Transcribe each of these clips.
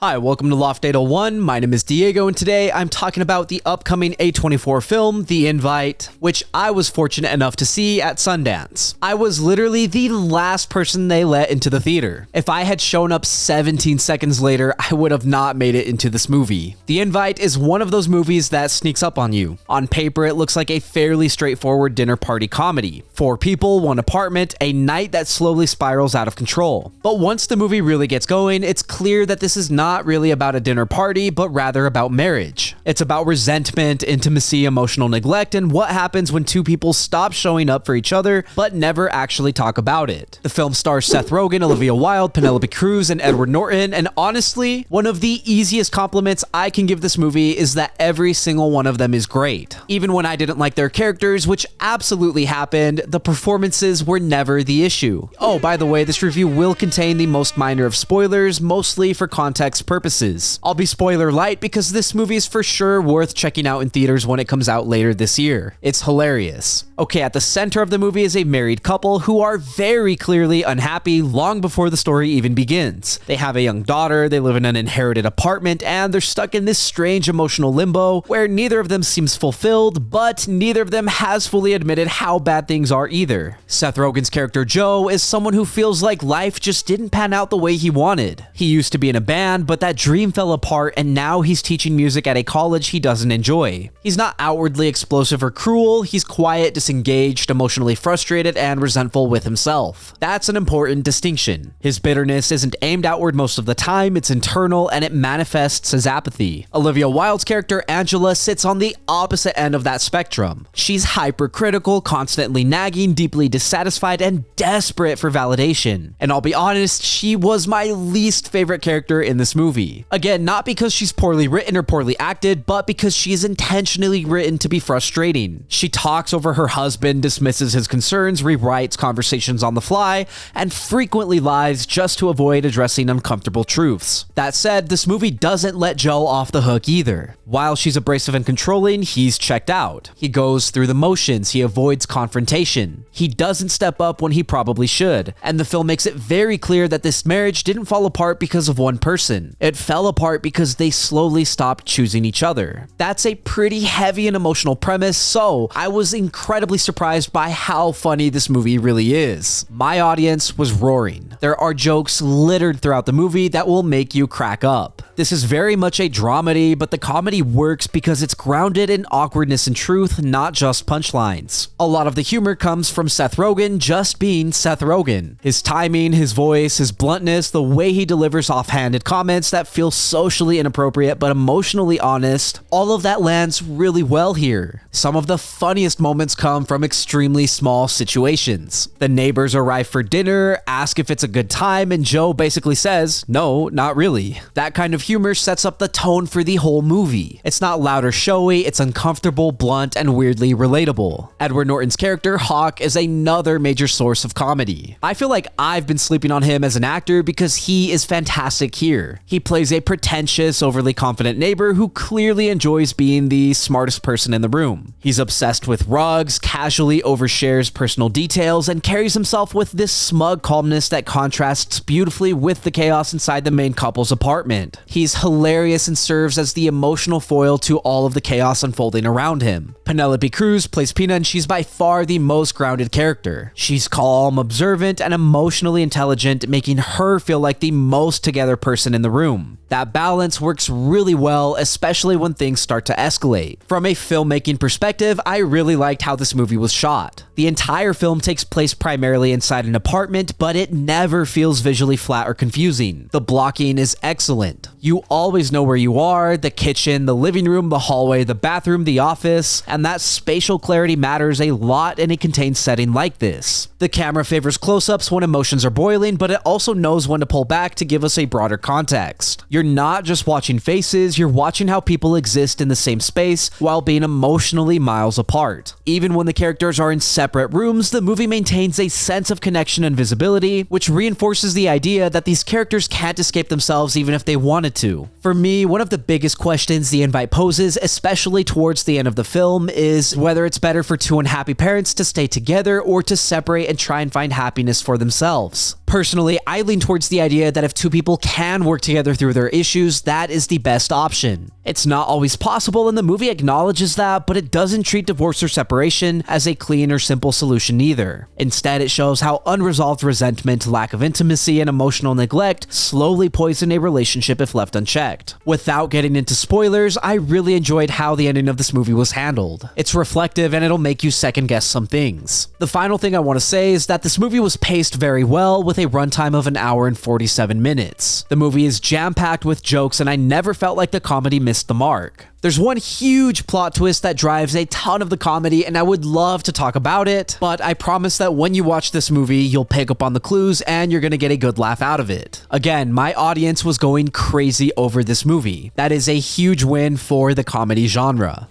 Hi, welcome to Loft 801. My name is Diego, and today I'm talking about the upcoming A24 film, The Invite, which I was fortunate enough to see at Sundance. I was literally the last person they let into the theater. If I had shown up 17 seconds later, I would have not made it into this movie. The Invite is one of those movies that sneaks up on you. On paper, it looks like a fairly straightforward dinner party comedy. 4 people, 1 apartment, a night that slowly spirals out of control. But once the movie really gets going, it's clear that this is not really about a dinner party, but rather about marriage. It's about resentment, intimacy, emotional neglect, and what happens when 2 people stop showing up for each other, but never actually talk about it. The film stars Seth Rogen, Olivia Wilde, Penelope Cruz, and Edward Norton, and honestly, one of the easiest compliments I can give this movie is that every single one of them is great. Even when I didn't like their characters, which absolutely happened, the performances were never the issue. Oh, by the way, this review will contain the most minor of spoilers, mostly for context purposes. I'll be spoiler-lite because this movie is for sure worth checking out in theaters when it comes out later this year. It's hilarious. Okay, at the center of the movie is a married couple who are very clearly unhappy long before the story even begins. They have a young daughter, they live in an inherited apartment, and they're stuck in this strange emotional limbo where neither of them seems fulfilled, but neither of them has fully admitted how bad things are either. Seth Rogen's character Joe is someone who feels like life just didn't pan out the way he wanted. He used to be in a band, but that dream fell apart, and now he's teaching music at a college he doesn't enjoy. He's not outwardly explosive or cruel, he's quiet, disengaged, emotionally frustrated, and resentful with himself. That's an important distinction. His bitterness isn't aimed outward most of the time, it's internal, and it manifests as apathy. Olivia Wilde's character Angela sits on the opposite end of that spectrum. She's hypercritical, constantly nagging, deeply dissatisfied, and desperate for validation. And I'll be honest, she was my least favorite character in this movie. Again, not because she's poorly written or poorly acted, but because she is intentionally written to be frustrating. She talks over her husband, dismisses his concerns, rewrites conversations on the fly, and frequently lies just to avoid addressing uncomfortable truths. That said, this movie doesn't let Joe off the hook either. While she's abrasive and controlling, he's checked out. He goes through the motions, he avoids confrontation. He doesn't step up when he probably should, and the film makes it very clear that this marriage didn't fall apart because of one person. It fell apart because they slowly stopped choosing each other. That's a pretty heavy and emotional premise, so I was incredibly surprised by how funny this movie really is. My audience was roaring. There are jokes littered throughout the movie that will make you crack up. This is very much a dramedy, but the comedy works because it's grounded in awkwardness and truth, not just punchlines. A lot of the humor comes from Seth Rogen just being Seth Rogen. His timing, his voice, his bluntness, the way he delivers offhanded comments that feel socially inappropriate but emotionally honest, all of that lands really well here. Some of the funniest moments come from extremely small situations. The neighbors arrive for dinner, ask if it's a good time, and Joe basically says, "No, not really." That kind of humor sets up the tone for the whole movie. It's not loud or showy, it's uncomfortable, blunt, and weirdly relatable. Edward Norton's character, Hawk, is another major source of comedy. I feel like I've been sleeping on him as an actor because he is fantastic here. He plays a pretentious, overly confident neighbor who clearly enjoys being the smartest person in the room. He's obsessed with rugs, casually overshares personal details, and carries himself with this smug calmness that contrasts beautifully with the chaos inside the main couple's apartment. He's hilarious and serves as the emotional foil to all of the chaos unfolding around him. Penelope Cruz plays Pina, and she's by far the most grounded character. She's calm, observant, and emotionally intelligent, making her feel like the most together person in the room. That balance works really well, especially when things start to escalate. From a filmmaking perspective, I really liked how this movie was shot. The entire film takes place primarily inside an apartment, but it never feels visually flat or confusing. The blocking is excellent. You always know where you are, the kitchen, the living room, the hallway, the bathroom, the office, and that spatial clarity matters a lot in a contained setting like this. The camera favors close-ups when emotions are boiling, but it also knows when to pull back to give us a broader context. You're not just watching faces, you're watching how people exist in the same space while being emotionally miles apart. Even when the characters are in separate rooms, the movie maintains a sense of connection and visibility, which reinforces the idea that these characters can't escape themselves even if they wanted to. For me, one of the biggest questions The Invite poses, especially towards the end of the film, is whether it's better for 2 unhappy parents to stay together or to separate and try and find happiness for themselves. Personally, I lean towards the idea that if two people can work together through their issues, that is the best option. It's not always possible, and the movie acknowledges that, but it doesn't treat divorce or separation as a clean or simple solution either. Instead, it shows how unresolved resentment, lack of intimacy, and emotional neglect slowly poison a relationship if left unchecked. Without getting into spoilers, I really enjoyed how the ending of this movie was handled. It's reflective and it'll make you second guess some things. The final thing I want to say is that this movie was paced very well with a runtime of 1 hour and 47 minutes. The movie is jam-packed with jokes and I never felt like the comedy missed the mark. There's one huge plot twist that drives a ton of the comedy and I would love to talk about it, but I promise that when you watch this movie, you'll pick up on the clues and you're gonna get a good laugh out of it. Again, my audience was going crazy over this movie. That is a huge win for the comedy genre.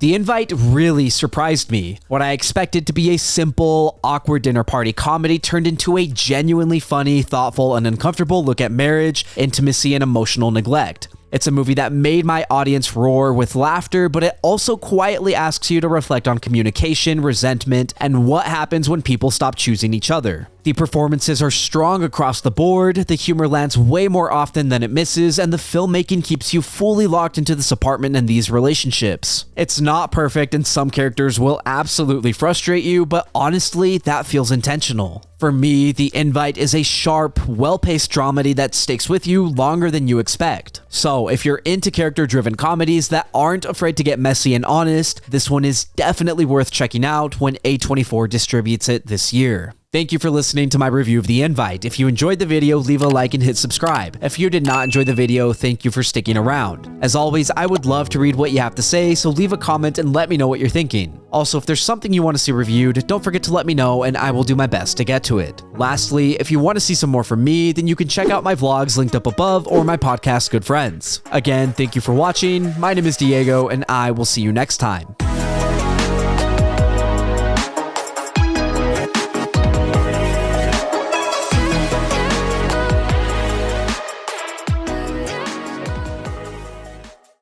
The Invite really surprised me. What I expected to be a simple, awkward dinner party comedy turned into a genuinely funny, thoughtful, and uncomfortable look at marriage, intimacy, and emotional neglect. It's a movie that made my audience roar with laughter, but it also quietly asks you to reflect on communication, resentment, and what happens when people stop choosing each other. The performances are strong across the board, the humor lands way more often than it misses, and the filmmaking keeps you fully locked into this apartment and these relationships. It's not perfect and some characters will absolutely frustrate you, but honestly, that feels intentional. For me, The Invite is a sharp, well-paced dramedy that sticks with you longer than you expect. So, if you're into character-driven comedies that aren't afraid to get messy and honest, this one is definitely worth checking out when A24 distributes it this year. Thank you for listening to my review of The Invite. If you enjoyed the video, leave a like and hit subscribe. If you did not enjoy the video, thank you for sticking around. As always, I would love to read what you have to say, so leave a comment and let me know what you're thinking. Also, if there's something you want to see reviewed, don't forget to let me know and I will do my best to get to it. Lastly, if you want to see some more from me, then you can check out my vlogs linked up above or my podcast, Good Friends. Again, thank you for watching. My name is Diego and I will see you next time.